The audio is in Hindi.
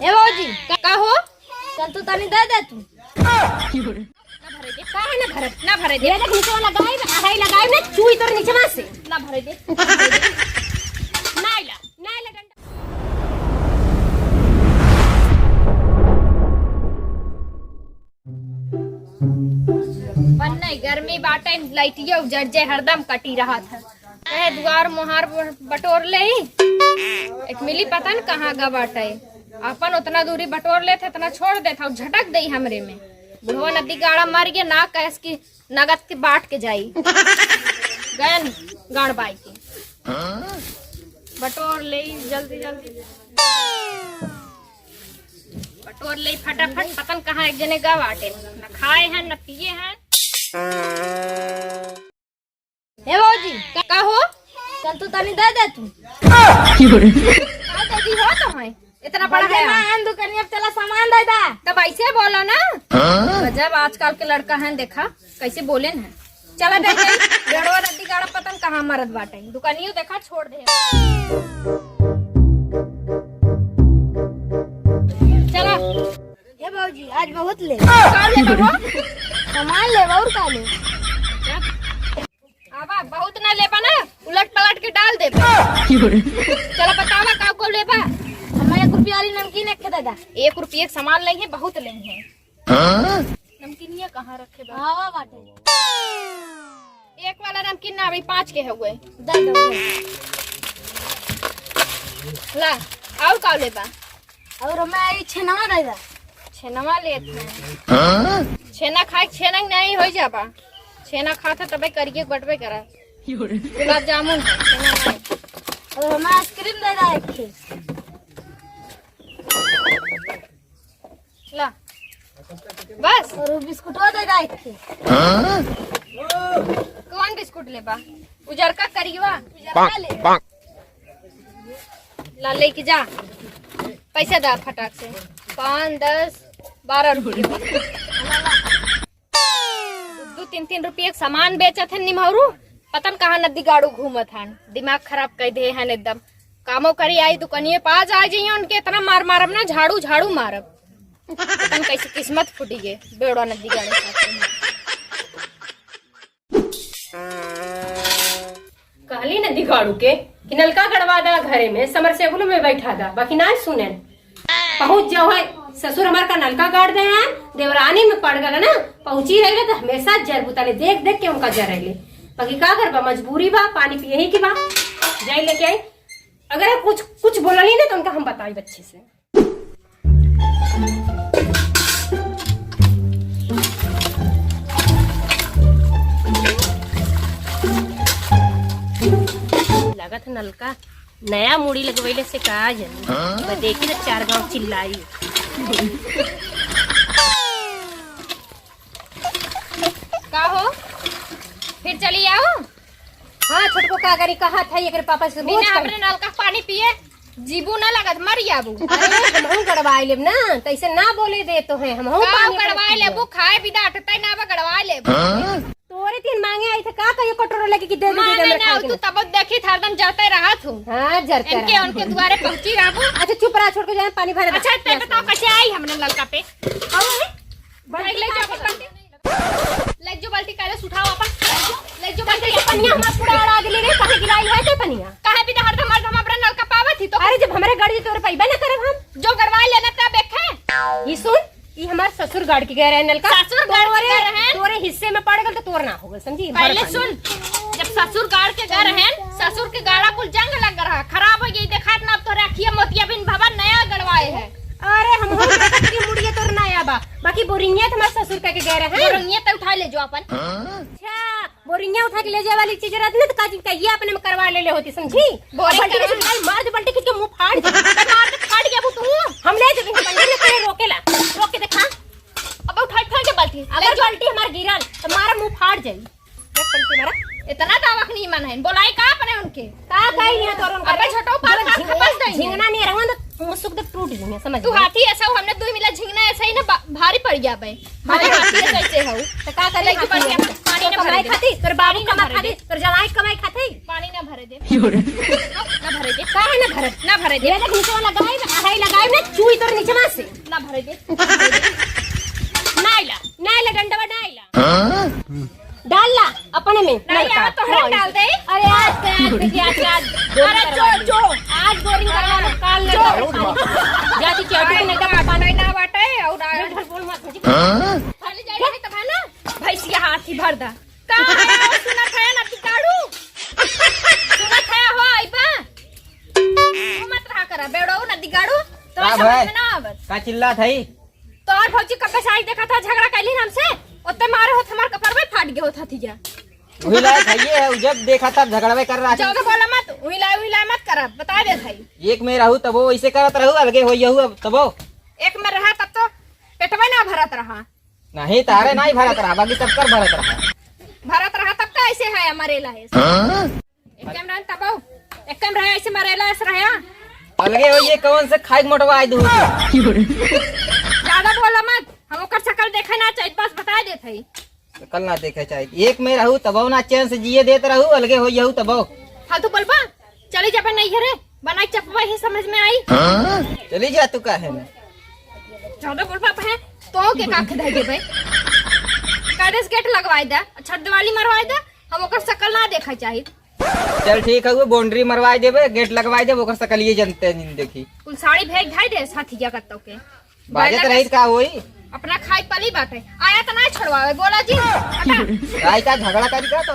हे बाबूजी का हो चल तू तनी दे तू ना भरे दे का है ना भरे दे देख नीचे वाला लगाई ना चुई तोर नीचे में से ना भरे दे नाइला डंडा बनने गर्मी बाटे लाइटिया उजड़ जे हरदम कटी रहा था कहे दुआर मुहार बटोर ले एक मिली पता न कहाँ गा बाटे अपन उतना दूरी बटोर ले थे इतना छोड़ दे था झटक दई हमरे में बुढ़वा नदी गाड़ा मार गया ना कैस की नगद के बाट के जाई गयन गाड़ बाई की बटोर ले जल्दी बटोर ले फटाफट पतन कहाँ एक जने गा बाटे न खाए हैं न पिए हैं। हे बाबूजी का हो चल तू तनी दे तू दीदी हो तो है इतना बड़ा है मैं दुकानिया चला सामान दे दा तब ऐसे बोला ना गजब आजकल के लड़का है देखा कैसे बोले ना चला दे गड़वा रद्दी गाड़ा पतन कहाँ मरद बाटे दुकानियों देखा छोड़ दे चला। हे बाबूजी आज बहुत ले सामान ले और का ले आवा बहुत ना लेबा ना उलट पलट के डाल दे चलो बतावा का को लेबा हमें 1 रुपया वाली नमकीन एक दादा 1 रुपये सामान लेंगे बहुत लेंगे नमकीनिया कहाँ रखे बा हां बाटे एक वाला नमकीन ना अभी 5 के हुए दे दो ला और का लेबा और हमें छेना दे दा छेनवा लेते छेना खाए छेना नहीं हो जाबा छेना खाता तबे करिए बटवे करा गुलाब जामुन छेना नहीं और हमें आइसक्रीम दे दा एक के ला बस और बिस्कुट दे दा एक के कौन बिस्कुट लेबा उजर का करिएवा ले ला लेके जा पैसे दा फटाक से 5 10 12 रुपये 2-3 रुपये सामान बेचत है निमहरू पतन कहाँ नदी गाड़ू घूमत है दिमाग खराब कर दे हैं एकदम कामों करी आई दुकानिए पास आ जाइए उनके इतना मारब ना झाड़ू मारब पतन कैसे किस्मत फूटी गे बेड़वा नदी गाड़ू कहली नदी गाड़ू के कि नलका गड़वा दा घरे में समरसेबुल में बैठा दा बाकी ना सुने पहुंच जाओ है ससुर हमार का नलका गाड़ दे हैं देवरानी में पड़ गया ना पहुंची रही तो हमेशा जर बुताले देख के उनका जर रही बाकी का करबा मजबूरी बा पानी पिए ही की बा जाई लेके आई अगर कुछ बोलनी ना तो उनका हम बताई बच्चे से लागत नलका नया मुड़ी लगवैले से का जन देखी ना 4 गांव चिल्लाई का हो फिर चली आओ हाँ छोटको का करी कहा था ये पापा से बिना अपने नल का पानी पिए जीबू ना लगत मर जाबू हम गड़वाई लेब ना तैसे ना बोले दे तो है हम गड़वाए लेबू खाए बिदा अटते ना गड़वाए लेबू तोरे 3 मांगे आई थे का ये कटोरा लेके कि दे दे तू तब देखी हरदम जाते रहा तू हां जरते इनके उनके द्वारे पहुंची रहबू अच्छा चुप रहा छोड़ के जाए पानी भरे अच्छा ते बताओ कैसे आई हमने नलका पे और ले जा बाल्टी ले जो बाल्टी काले उठाओ अपन ले जो बाल्टी पनिया हमार पूरा अड़ा गेली रे काहे गिराई है ते पनिया काहे बिदा हरदम अपना नलका पावत ही तो अरे जब हमारे गाड़ी तोरे पैबा ना करे हम जो गड़वा लेना तब देखे ये सुन ये हमारे ससुर गाड़ के गए रहे नलका ससुर गाड़ के गए रहे तोरे हिस्से में पड़ गल तो तोर ना होगा समझी पहले सुन जब ससुर गाड़ के गए रहे ससुर के गाड़ा कुल जंग लग रहा खराब हो गई देखा ना अब तो रखिए मोतिया बिन भवन नया गड़वाए है अरे हम की मुड़िए तोर नया बा बाकी बोरिंगिया तो हमारे ससुर के गए रहे बोरिंगिया तो उठा ले जो अपन अच्छा बोरिंगिया उठा के ले जाए वाली चीज रहती ना तो काजी का ये अपने में करवा ले होती समझी मार दे बल्टी के मुंह फाड़ दे मार के फाड़ गया तू हम ले जब बल्टी ने करे रोकेला रोक के देखा अब उठा के बाल्टी अगर बाल्टी हमार गिरल तो मारा मुंह फाड़ जाई देख बल्टी मारा इतना दावक नहीं मन है बोलाई का अपने उनके का कहीं नहीं तोर उनका अबे छोटो पास खपस दे झिंगना नहीं रहवा तो मुसुक दे टूट जाए समझ तू हाथी ऐसा हमने 2 मिला झिंगना ऐसा ही ना भारी पड़ गया भाई हाथी ऐसे हो तो का करे पानी पानी ना कमाई भरे खाती तेरे बाबू पानी ना कमाई भरे खाती दे। तेरे जवाई कमाई खाती पानी ना भरे दे ना भरे दे का है ना भरत ना भरे दे ये देख नीचे वाला लगाई है लगाई ना चुई तोर नीचे में से ना भरे दे नाइला डंडा नाइला डालला अपने में नहीं नलका। तो हर डाल दे अरे आज अरे जो आज बोरिंग करवा काल ले जाती चौटी को नहीं का पानी ना बाटे और घर बोल मत खाली जाई है तब है ना भैंसिया हाथी भर दा का सुना खाया ना टिकाड़ू सुना खाया हो आइबा मत रहा करा बेड़ो ना दिगाड़ू तो का समझ भाई? में ना आवत का चिल्ला थई तो और भौजी कब साइड देखा था झगड़ा कैली हमसे ओते मारे हो हमार कपर में फाट गयो था थिया वही लायक है ये है जब देखा तब झगड़वे कर रहा जाओ था तो बोला मत उहिला मत कर बता दे भाई एक में रहू तब वो ऐसे करत रहू अलगे हो यहू अब तब एक में रहा तब तो पेटवा ना भरत रहा नहीं तारे नहीं भरत रहा बाकी सब कर भरत रहा तब का ऐसे है मरेला है एक कैमरा तब एक कैमरा ऐसे मरेला ऐसे रहा अलगे हो ये कौन से खाई मोटवा दू ज्यादा बोला मत हम ओकर शकल देखे ना चाहिए बस बता दे थई कल ना देखे चाहिए एक में रहू तब ना चैन से जिए देते रहू अलगे हो यहू तब फालतू बोलबा चली जाबे नहीं घरे बनाई चपवा ही समझ में आई चली जा तू का है ज्यादा बोलबा है तो के काख दे दे भाई कादेस गेट लगवाई दे छत दिवाली मरवाई दे हम ओकर शकल ना देखा चाहिए चल ठीक है वो बाउंड्री मरवाई देबे गेट लगवाई देबे ओकर सकल ये जनते नहीं देखी कुल साड़ी भेज धाई दे साथी जगत तो के बाजत रही का होई अपना खाई पली बाटे आया तो ना छोड़वावे बोला जी हटा राय का झगड़ा करी का तो